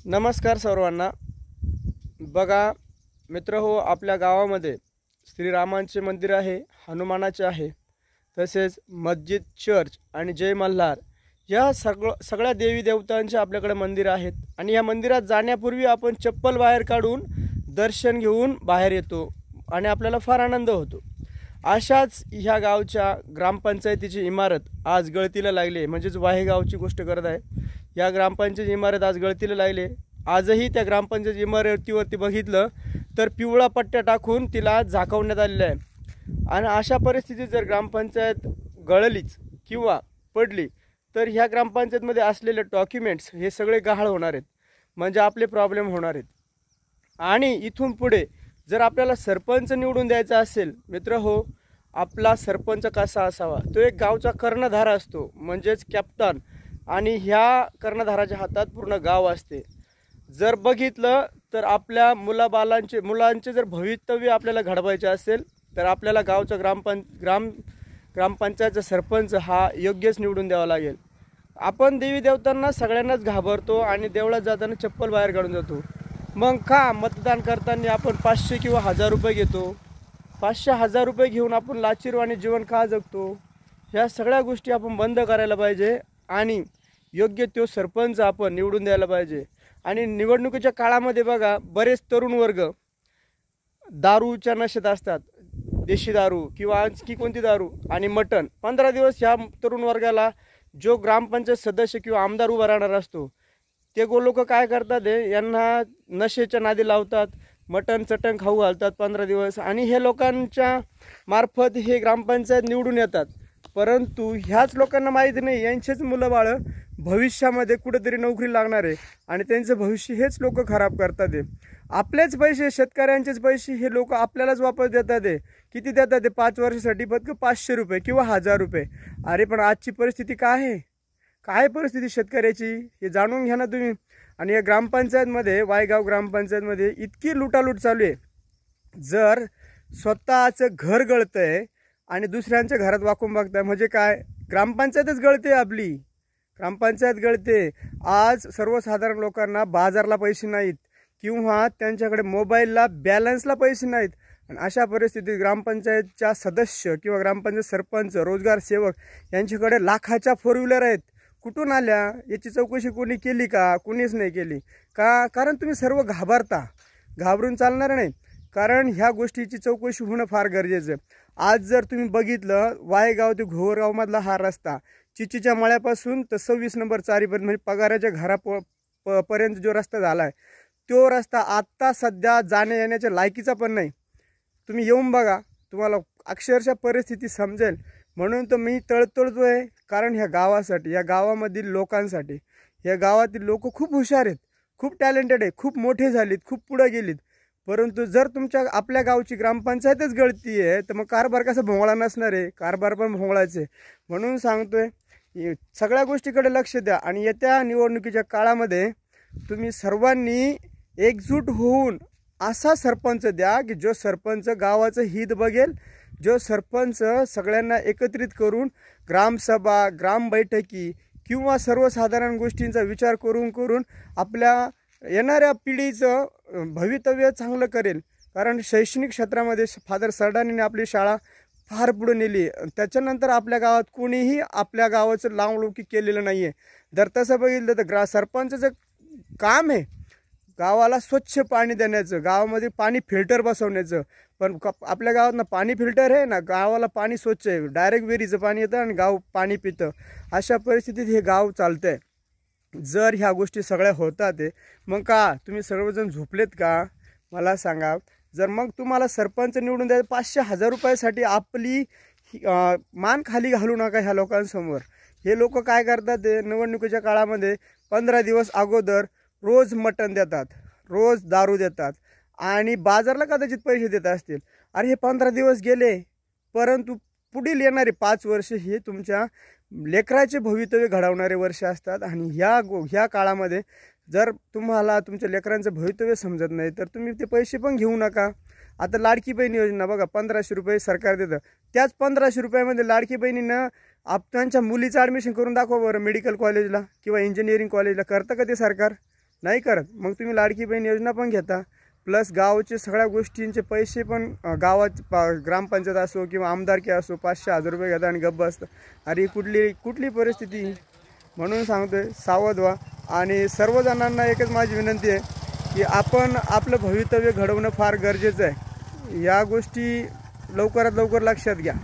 नमस्कार सर्वांना। बघा मित्र हो, आपल्या गावामध्ये श्रीरामांचे मंदिर आहे, हनुमानाचे आहे, तसेच मस्जिद, चर्च आणि जय मल्हार या सगळ्या देवी देवतांचे आपल्याकडे मंदिर आहेत। आणि या मंदिरात जाण्यापूर्वी आपण चप्पल बाहेर काढून दर्शन घेऊन बाहेर येतो आणि आपल्याला फार आनंद होतो। अशाच ह्या गावच्या ग्रामपंचायतीची इमारत आज गळतीला लागली, म्हणजेच वाहेगावची गोष्ट करत आहे। या ग्रामपंचायत इमारत आज गळतीला लागली। आजही त्या ग्रामपंचायत इमारतीवरती बघितलं तर पिवळा पट्ट्या टाकून तिला झाकवण्यात आलेलं आहे। आणि अशा परिस्थितीत जर ग्रामपंचायत गळलीच किंवा पडली तर ह्या ग्रामपंचायतमध्ये असलेले डॉक्युमेंट्स हे सगळे गहाळ होणार आहेत, म्हणजे आपले प्रॉब्लेम होणार आहेत। आणि इथून पुढे जर आपल्याला सरपंच निवडून द्यायचा असेल मित्र हो, आपला सरपंच कसा असावा, तो एक गावचा कर्णधार असतो, म्हणजेच कॅप्टन। आणि ह्या कर्णधाराच्या हातात पूर्ण गाव असते। जर बघितलं तर आपल्या मुलांचे जर भवितव्य आपल्याला घडवायचे असेल तर आपल्याला गावचा ग्रामपंचायतचा सरपंच हा योग्यच निवडून द्यावा लागेल। आपण देवी देवतांना सगळ्यांनाच घाबरतो आणि देवळात जाताना चप्पल बाहेर काढून जातो। मग का मतदान करताना आपण 500 किंवा 1000 रुपये घेतो? 500-1000 रुपये घेऊन आपण लाचीरवाणी जीवन का जगतो? ह्या सगळ्या गोष्टी आपण बंद करायला पाहिजे आणि योग्य तो सरपंच आपण निवडून द्यायला पाहिजे। आणि निवडणुकीच्या काळामध्ये बघा, बरेच तरुण वर्ग दारूच्या नशेत असतात, देशी दारू किंवा आणखी कोणती दारू आणि मटण। 15 दिवस ह्या तरुण वर्गाला जो ग्रामपंचायत सदस्य किंवा आमदार उभा राहणार असतो ते लोक काय करतात, यांना नशेच्या नादी लावतात, मटण चटण खाऊ घालतात 15 दिवस, आणि हे लोकांच्या मार्फत हे ग्रामपंचायत निवडून येतात। परंतु ह्याच लोकांना माहिती नाही यांचेच मुलं बाळ भविष्यामध्ये कुठेतरी नोकरी लागणार आहे आणि त्यांचं भविष्य हेच लोक खराब करतात। आपलेच पैसे, शेतकऱ्यांचेच पैसे हे लोक आपल्यालाच वापस देतात। किती देतात? 5 वर्षासाठी फक्त 500 रुपये किंवा 1000 रुपये। अरे पण आजची परिस्थिती काय आहे? काय परिस्थिती शेतकऱ्याची हे जाणून घ्या ना तुम्ही। आणि या ग्रामपंचायतमध्ये, वायगाव ग्रामपंचायतमध्ये इतकी लुटालूट चालू आहे, जर स्वतःचं घर गळतंय आणि दुसऱ्यांच्या घरात वाकून बघताय म्हणजे काय? ग्रामपंचायतच गळते, आपली ग्रामपंचायत गळते। आज सर्वसाधारण लोकांना बाजारला पैसे नाहीत किंवा त्यांच्याकडे मोबाईलला बॅलन्सला पैसे नाहीत, आणि अशा परिस्थितीत ग्रामपंचायतच्या सदस्य किंवा ग्रामपंचायत सरपंच, रोजगार सेवक यांच्याकडे लाखाच्या 4 व्हीलर आहेत। कुठून आल्या याची चौकशी कोणी केली का? कोणीच नाही केली का? कारण तुम्ही सर्व घाबरता। घाबरून चालणार नाही, कारण ह्या गोष्टीची चौकशी होणं फार गरजेचं आहे। आज जर तुम्ही बघितलं, वायगाव ते घोरगावमधला हा रस्ता चिचीच्या मळ्यापासून तर 26 नंबर चारीपर्यंत, म्हणजे पगाराच्या घरापर्यंत जो रस्ता झाला आहे, तो रस्ता आत्ता सध्या जाण्या येण्याच्या लायकीचा पण नाही। तुम्ही येऊन बघा, तुम्हाला अक्षरशः परिस्थिती समजेल। म्हणून तर मी तळतळतोय, कारण ह्या गावासाठी, या गावामधील लोकांसाठी। या गावातील लोक खूप हुशार आहेत, खूप टॅलेंटेड आहेत, खूप मोठे झालीत, खूप पुढे गेलीत। परंतु जर आपल्या गावची ग्रामपंचायतच गळती आहे तर मग कारभार कसा भोंगळा नसणार आहे? कारभार पण भोंगळाचे। म्हणून सांगतोय, सगळ्या गोष्टीकडे लक्ष द्या आणि येत्या निवडणुकीच्या काळामध्ये तुम्ही सर्वांनी एकजूट होऊन असा सरपंच द्या की जो सरपंच गावाचं हित बघेल, जो सरपंच सगळ्यांना एकत्रित करून ग्रामसभा, ग्राम बैठकी किंवा सर्वसाधारण गोष्टींचा विचार करून आपल्या येणाऱ्या पिढीचं भवितव्य चांगलं करेल। कारण शैक्षणिक क्षेत्रामध्ये फादर सरदारांनी आपली शाळा फार पुढे नेली, त्याच्यानंतर आपल्या गावात कोणीही आपल्या गावाचं लावलौकिक केलेलं नाही आहे। जर तसं बघितलं तर सरपंचाचं काम आहे गावाला स्वच्छ पाणी देण्याचं, गावामध्ये पाणी फिल्टर बसवण्याचं। पण आपल्या गावात ना पाणी फिल्टर आहे ना गावाला पाणी स्वच्छ आहे, डायरेक्ट विहिरीचं पाणी येतं आणि गाव पाणी पितं। अशा परिस्थितीत हे गाव चालतंय। जर ह्या गोष्टी सगळ्या होतात मग का तुम्ही सर्वजण झोपलेत का? मला सांगा। जर मग तुम्हाला सरपंच निवडून द्यायचं 500-1000 रुपयासाठी आपली मान खाली घालू नका ह्या लोकांसमोर। हे लोक काय करतात, निवडणुकीच्या काळामध्ये 15 दिवस अगोदर रोज मटण देतात, रोज दारू देतात आणि बाजारला कदाचित पैसे देत असतील। अरे हे 15 दिवस गेले, परंतु पुढील येणारे 5 वर्ष हे तुमच्या लेकराचे भवितव्य घडवणारे वर्ष असतात। आणि ह्या काळामध्ये जर तुम्हाला तुमच्या लेकरांचं भवितव्य समजत नाही तर तुम्ही ते पैसे पण घेऊ नका। आता लाडकी बहीण योजना बघा, 1500 रुपये सरकार देतं। त्याच 1500 रुपयामध्ये लाडकी बहिणीनं त्यांच्या मुलीचं ॲडमिशन करून दाखवा बरं, मेडिकल कॉलेजला किंवा इंजिनिअरिंग कॉलेजला करतं का ते सरकार? नाही करत, मग तुम्ही लाडकी बहीण योजना पण घेता, प्लस गावाचे सगळ्या गोष्टींचे पैसे पण गावात ग्रामपंचायत असो किंवा आमदारकी असो 500-1000 रुपये घेता आणि गप्प असतं. अरे कुठली परिस्थिती. म्हणून सांगतोय सावध व्हा. आणि सर्वजणांना एकच माझी विनंती आहे की आपण आपलं भवितव्य घडवणं फार गरजेचं आहे. या गोष्टी लवकरात लवकर लक्षात घ्या.